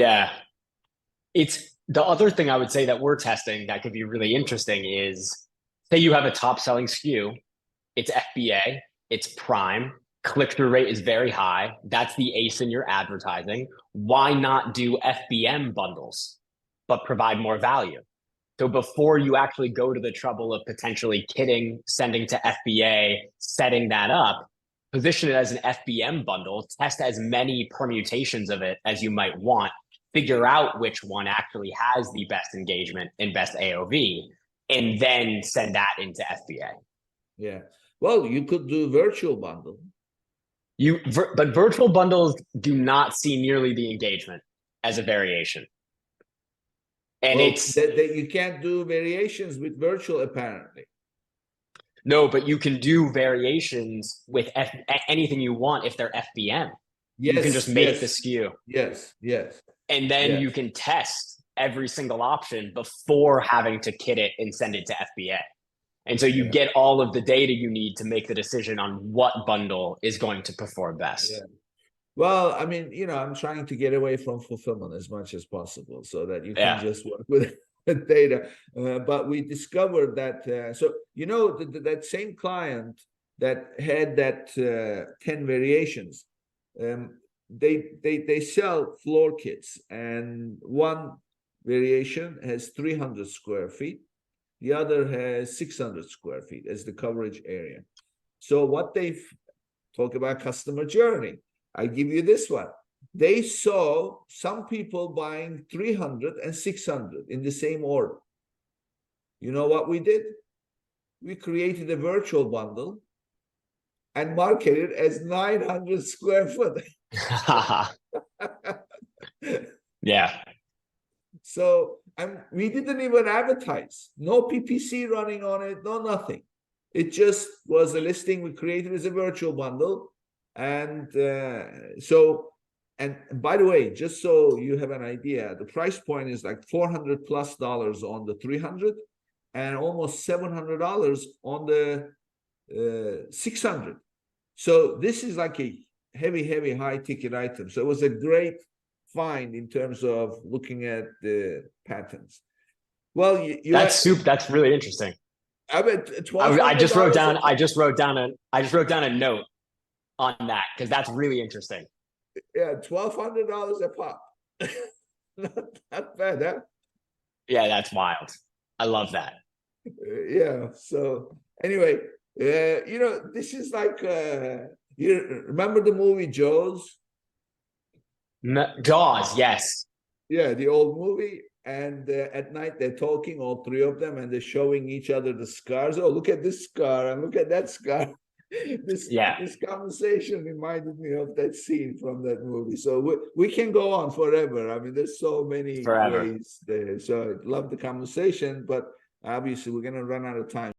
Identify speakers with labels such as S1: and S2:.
S1: Yeah. It's the other thing I would say that we're testing that could be really interesting is say you have a top selling SKU, it's FBA, it's prime, click-through rate is very high. That's the ace in your advertising. Why not do FBM bundles, but provide more value? So before you actually go to the trouble of potentially kitting, sending to FBA, setting that up, position it as an FBM bundle, test as many permutations of it as you might want, figure out which one actually has the best engagement and best AOV, and then send that into FBA.
S2: Yeah. Well, you could do virtual bundle.
S1: But virtual bundles do not see nearly the engagement as a variation. And
S2: well,
S1: it's
S2: that you can't do variations with virtual, apparently.
S1: No, but you can do variations with anything you want if they're FBM.
S2: Yes,
S1: you can just make the SKU.
S2: Yes, yes.
S1: And then you can test every single option before having to kit it and send it to FBA. And so you get all of the data you need to make the decision on what bundle is going to perform best.
S2: Yeah. Well, I mean, I'm trying to get away from fulfillment as much as possible so that you can just work with data. But we discovered that, that same client that had that 10 variations, they sell floor kits, and one variation has 300 square feet. The other has 600 square feet as the coverage area. So what they talk about customer journey, I give you this one. They saw some people buying 300 and 600 in the same order. You know what we did? We created a virtual bundle and marketed as 900 square foot.
S1: Yeah.
S2: So we didn't even advertise. No PPC running on it, no nothing. It just was a listing we created as a virtual bundle. And and by the way, just so you have an idea, the price point is like $400+ on the 300 and almost $700 on the 600. So this is like a heavy high ticket item. So it was a great find in terms of looking at the patterns. Well,
S1: that's really interesting. I just wrote down a note on that because that's really interesting.
S2: Yeah, $1,200 a pop. Not bad, huh?
S1: Yeah, that's wild. I love that.
S2: Yeah. So anyway, this is like you remember the movie Jaws?
S1: Jaws, yes.
S2: Yeah, the old movie. And at night they're talking, all three of them, and they're showing each other the scars. Oh, look at this scar and look at that scar. This conversation reminded me of that scene from that movie. So we can go on forever. I mean, there's so many ways there. So I love the conversation, but obviously we're going to run out of time.